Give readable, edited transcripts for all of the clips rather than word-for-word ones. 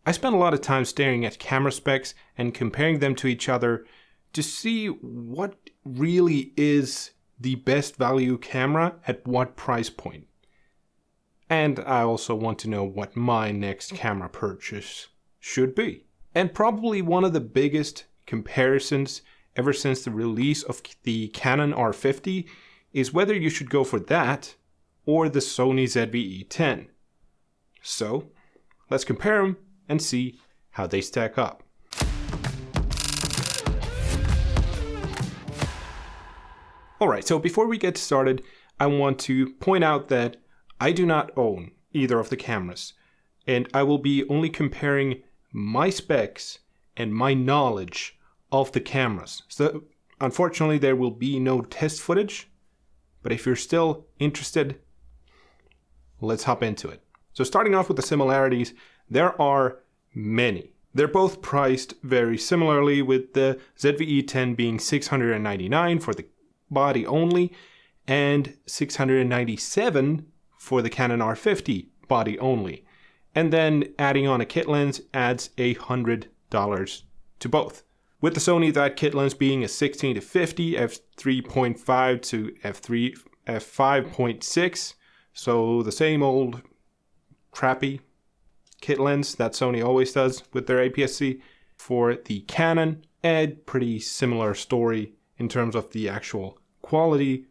I spent a lot of time staring at camera specs and comparing them to each other to see what really is the best value camera at what price point. And I also want to know what my next camera purchase should be. And probably one of the biggest comparisons ever since the release of the Canon R50 is whether you should go for that or the Sony ZV-E10. So let's compare them and see how they stack up. Alright, so before we get started, I want to point out that I do not own either of the cameras, and I will be only comparing my specs and my knowledge of the cameras. So unfortunately there will be no test footage, but if you're still interested, let's hop into it. So starting off with the similarities, there are many. They're both priced very similarly, with the ZV-E10 being $699 for the body only and $697 for the Canon R50 body only. And then adding on a kit lens adds $100 to both. With the Sony, that kit lens being a 16-50 f3.5 to f5.6, so the same old crappy kit lens that Sony always does with their APS-C. For the Canon, a pretty similar story in terms of the actual quality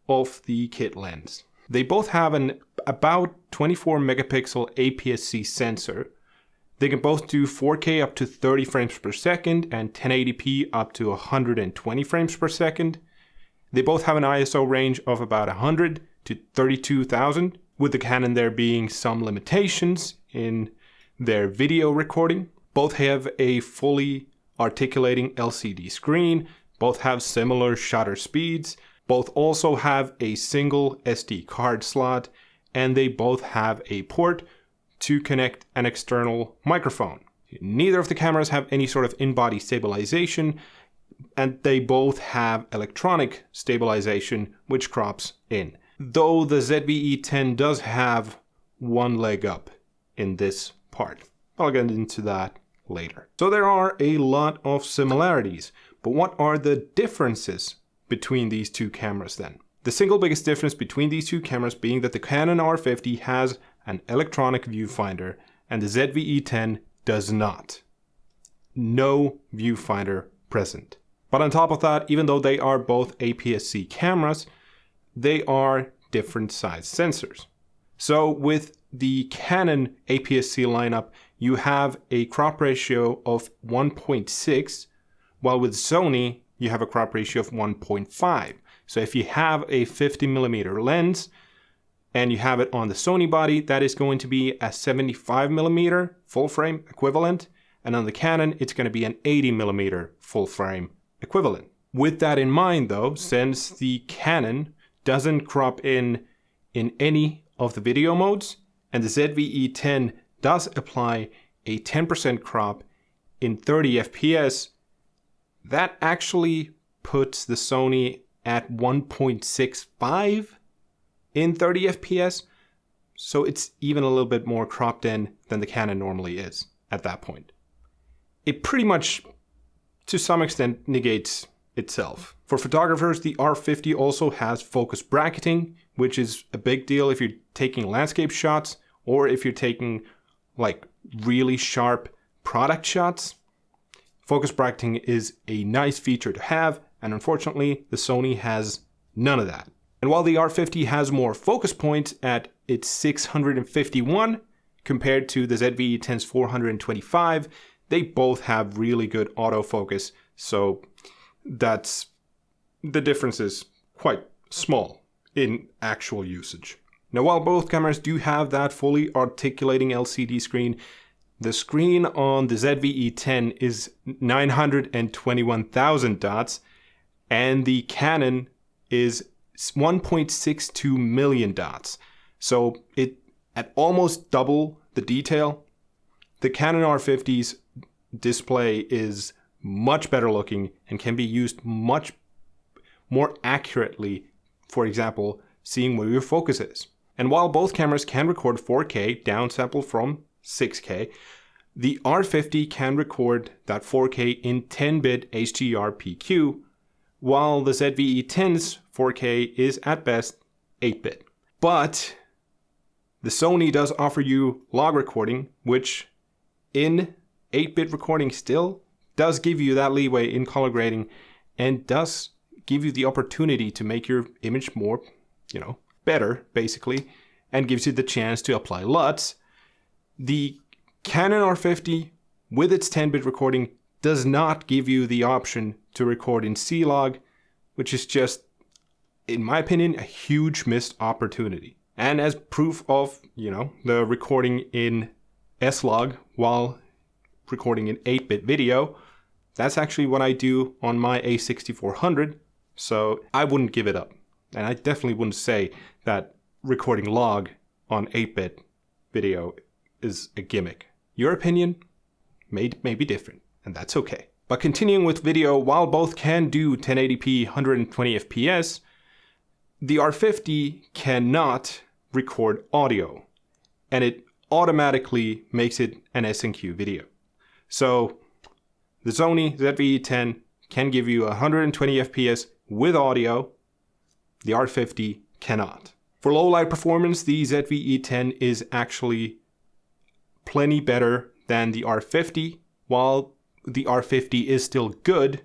of the kit lens. They both have an about 24 megapixel APS-C sensor. They can both do 4K up to 30 frames per second and 1080p up to 120 frames per second. They both have an ISO range of about 100 to 32,000, with the Canon there being some limitations in their video recording. Both have a fully articulating LCD screen, both have similar shutter speeds, both also have a single SD card slot, and they both have a port to connect an external microphone. Neither of the cameras have any sort of in-body stabilization, and they both have electronic stabilization, which crops in. Though the ZV-E10 does have one leg up in this part. I'll get into that later. So there are a lot of similarities, but what are the differences between these two cameras then? The single biggest difference between these two cameras being that the Canon R50 has an electronic viewfinder and the ZV-E10 does not. No viewfinder present. But on top of that, even though they are both APS-C cameras, they are different size sensors. So with the Canon APS-C lineup, you have a crop ratio of 1.6, while with Sony, you have a crop ratio of 1.5. So if you have a 50mm lens and you have it on the Sony body, that is going to be a 75mm full frame equivalent. And on the Canon, it's going to be an 80mm full frame equivalent. With that in mind though, since the Canon doesn't crop in any of the video modes, and the ZV-E10 does apply a 10% crop in 30 FPS, that actually puts the Sony at 1.65 in 30 FPS. So it's even a little bit more cropped in than the Canon normally is at that point. It pretty much, to some extent, negates itself. For photographers, the R50 also has focus bracketing, which is a big deal if you're taking landscape shots or if you're taking like really sharp product shots. Focus bracketing is a nice feature to have, and unfortunately, the Sony has none of that. And while the R50 has more focus points at its 651 compared to the ZV-E10's 425, they both have really good autofocus, so that's the difference is quite small in actual usage. Now, while both cameras do have that fully articulating LCD screen, the screen on the ZV-E10 is 921,000 dots, and the Canon is 1.62 million dots. So it at almost double the detail. The Canon R50's display is much better looking and can be used much more accurately, for example, seeing where your focus is. And while both cameras can record 4K downsample from 6K, the R50 can record that 4K in 10-bit HDR PQ, while the ZV-E10's 4K is at best 8-bit. But the Sony does offer you log recording, which in 8-bit recording still does give you that leeway in color grading and does give you the opportunity to make your image more, better, basically, and gives you the chance to apply LUTs. The Canon R50 with its 10-bit recording does not give you the option to record in C-Log, which is just, in my opinion, a huge missed opportunity. And as proof of, the recording in S-Log while recording an 8-bit video, that's actually what I do on my A6400, so I wouldn't give it up. And I definitely wouldn't say that recording log on 8-bit video is a gimmick. Your opinion may be different, and that's okay. But continuing with video, while both can do 1080p 120 FPS, the R50 cannot record audio, and it automatically makes it an S&Q video. So the Sony ZV-E10 can give you 120 FPS with audio, the R50 cannot. For low light performance, the ZV-E10 is actually plenty better than the R50. While the R50 is still good,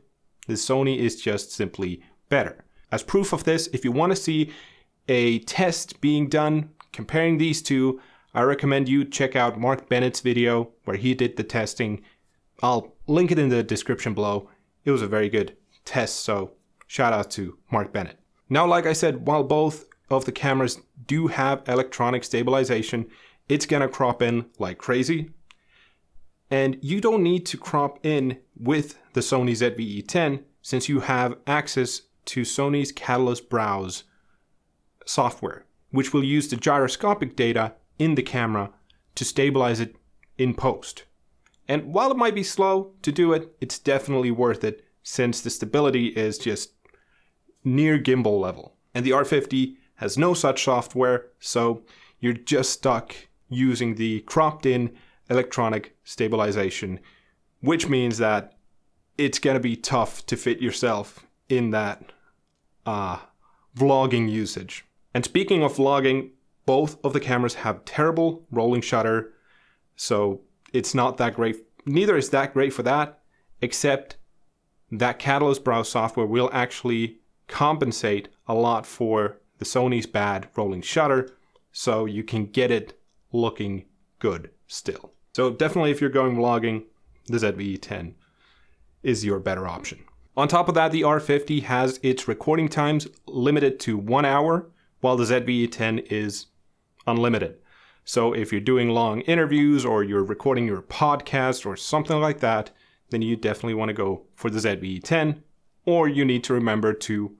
the Sony is just simply better. As proof of this, if you want to see a test being done comparing these two, I recommend you check out Mark Bennett's video where he did the testing. I'll link it in the description below. It was a very good test, so shout out to Mark Bennett. Now, like I said, while both of the cameras do have electronic stabilization, it's gonna crop in like crazy. And you don't need to crop in with the Sony ZV-E10 since you have access to Sony's Catalyst Browse software, which will use the gyroscopic data in the camera to stabilize it in post. And while it might be slow to do it, it's definitely worth it since the stability is just near gimbal level. And the R50 has no such software, so you're just stuck using the cropped in electronic stabilization, which means that it's gonna be tough to fit yourself in that vlogging usage. And speaking of vlogging, both of the cameras have terrible rolling shutter, so it's not that great. Neither is that great for that, except that Catalyst Browse software will actually compensate a lot for the Sony's bad rolling shutter, so you can get it looking good still. So definitely if you're going vlogging, the ZV-E10 is your better option. On top of that, the R50 has its recording times limited to 1 hour, while the ZV-E10 is unlimited. So if you're doing long interviews or you're recording your podcast or something like that, then you definitely want to go for the ZV-E10, or you need to remember to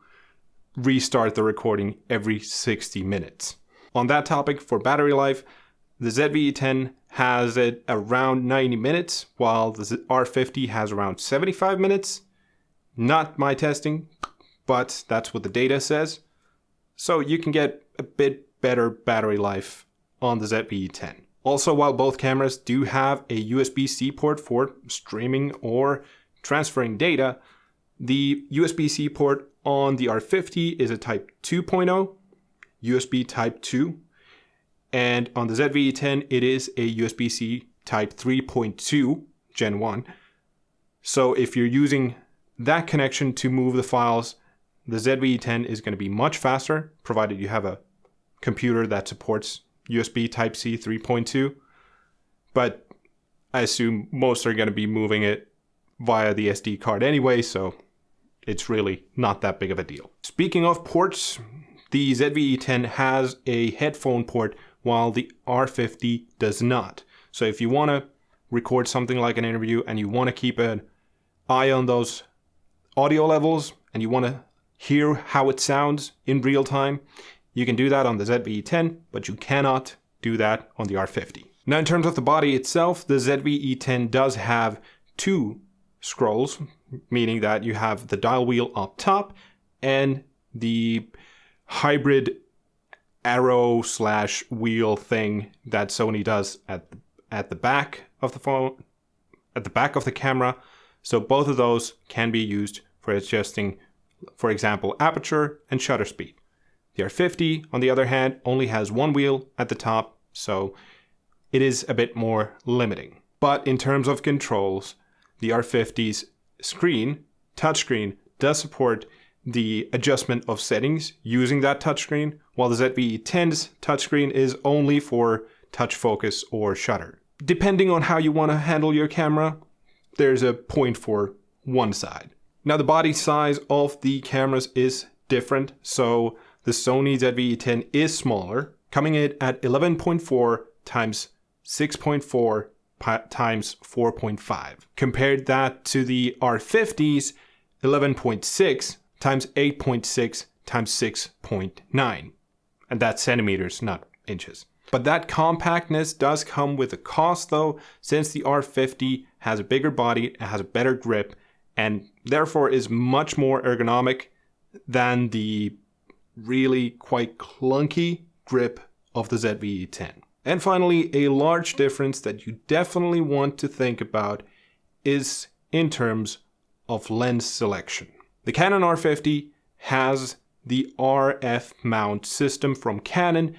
restart the recording every 60 minutes. On that topic, for battery life, the ZV-E10 has it around 90 minutes, while the R50 has around 75 minutes. Not my testing, but that's what the data says. So you can get a bit better battery life on the ZV-E10. Also, while both cameras do have a USB-C port for streaming or transferring data, the USB-C port on the R50 is a Type 2.0, USB Type 2, and on the ZV-E10 it is a USB-C Type 3.2 Gen 1. So if you're using that connection to move the files, the ZV-E10 is going to be much faster, provided you have a computer that supports USB Type-C 3.2. But I assume most are going to be moving it via the SD card anyway, so it's really not that big of a deal. Speaking of ports, the ZV-E10 has a headphone port while the R50 does not. So if you want to record something like an interview and you want to keep an eye on those audio levels and you want to hear how it sounds in real time, you can do that on the ZV-E10, but you cannot do that on the R50. Now, in terms of the body itself, the ZV-E10 does have two scrolls, meaning that you have the dial wheel up top and the hybrid arrow/wheel thing that Sony does at the back of the phone, at the back of the camera. So both of those can be used for adjusting, for example, aperture and shutter speed. The R50, on the other hand, only has one wheel at the top, so it is a bit more limiting. But in terms of controls, the R50's screen, touchscreen, does support the adjustment of settings using that touchscreen, while the ZV-E10's touchscreen is only for touch focus or shutter. Depending on how you want to handle your camera, there's a point for one side. Now the body size of the cameras is different, so the Sony ZV-E10 is smaller, coming in at 11.4 times 6.4 times 4.5. Compared that to the R50's 11.6 times 8.6 times 6.9. And that's centimeters, not inches. But that compactness does come with a cost though, since the R50 has a bigger body, it has a better grip, and therefore is much more ergonomic than the really quite clunky grip of the ZV-E10. And finally, a large difference that you definitely want to think about is in terms of lens selection. The Canon R50 has the RF mount system from Canon,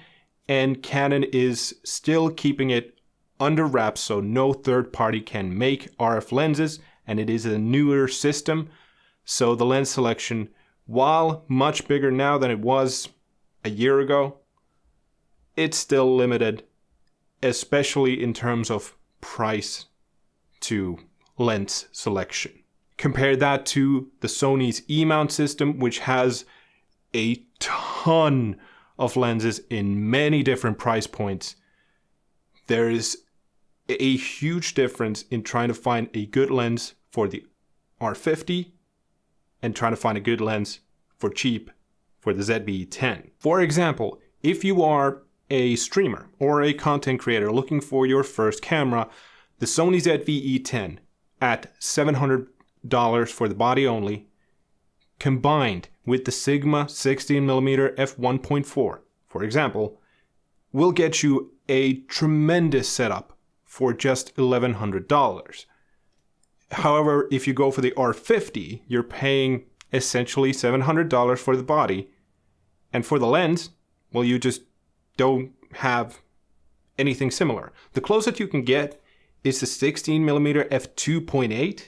and Canon is still keeping it under wraps so no third party can make RF lenses, and it is a newer system. So the lens selection, while much bigger now than it was a year ago, it's still limited, especially in terms of price to lens selection. Compare that to the Sony's E-mount system, which has a ton of lenses in many different price points. There is a huge difference in trying to find a good lens for the R50 and trying to find a good lens for cheap for the ZV-E10. For example, if you are a streamer or a content creator looking for your first camera, the Sony ZV-E10 at $700 for the body only, combined with the Sigma 16mm f1.4, for example, will get you a tremendous setup for just $1,100. However, if you go for the R50, you're paying essentially $700 for the body, and for the lens, well, you just don't have anything similar. The closest you can get is the 16mm f2.8,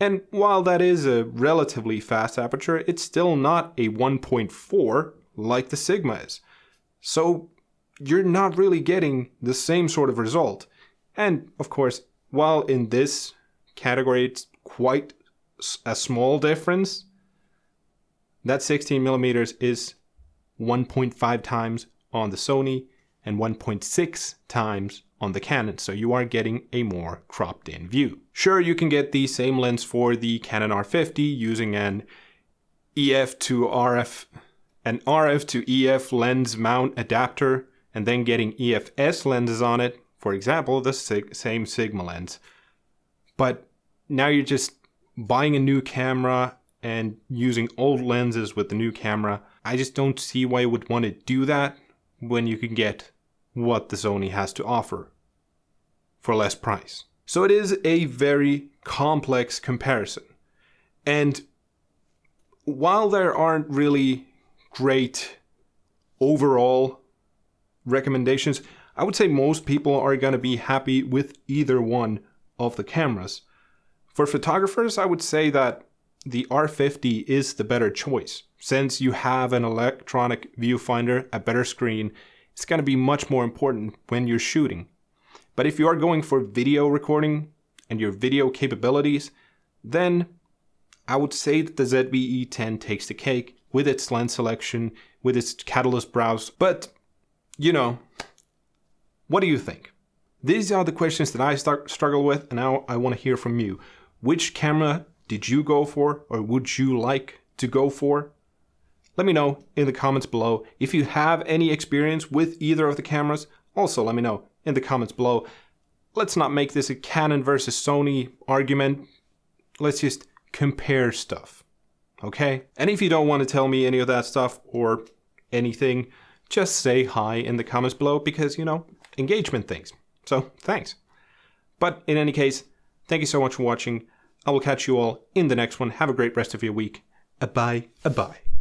and while that is a relatively fast aperture, it's still not a 1.4 like the Sigma is. So you're not really getting the same sort of result. And of course, while in this category it's quite a small difference, that 16mm is 1.5 times on the Sony and 1.6 times on the Canon, so you are getting a more cropped in view. Sure, you can get the same lens for the Canon R50 using an RF to EF lens mount adapter and then getting EFS lenses on it, for example, the same Sigma lens. But now you're just buying a new camera and using old lenses with the new camera. I just don't see why you would want to do that when you can get what the Sony has to offer for less price. So it is a very complex comparison. And while there aren't really great overall recommendations, I would say most people are going to be happy with either one of the cameras. For photographers, I would say that the R50 is the better choice. Since you have an electronic viewfinder, a better screen, it's going to be much more important when you're shooting. But if you are going for video recording and your video capabilities, then I would say that the ZV-E10 takes the cake with its lens selection, with its catalyst browse. But, you know, what do you think? These are the questions that I struggle with, and now I want to hear from you. Which camera did you go for, or would you like to go for? Let me know in the comments below. If you have any experience with either of the cameras, also let me know in the comments below. Let's not make this a Canon versus Sony argument. Let's just compare stuff, okay? And if you don't want to tell me any of that stuff or anything, just say hi in the comments below because, you know, engagement things. So, thanks. But in any case, thank you so much for watching. I will catch you all in the next one. Have a great rest of your week. Bye. Bye.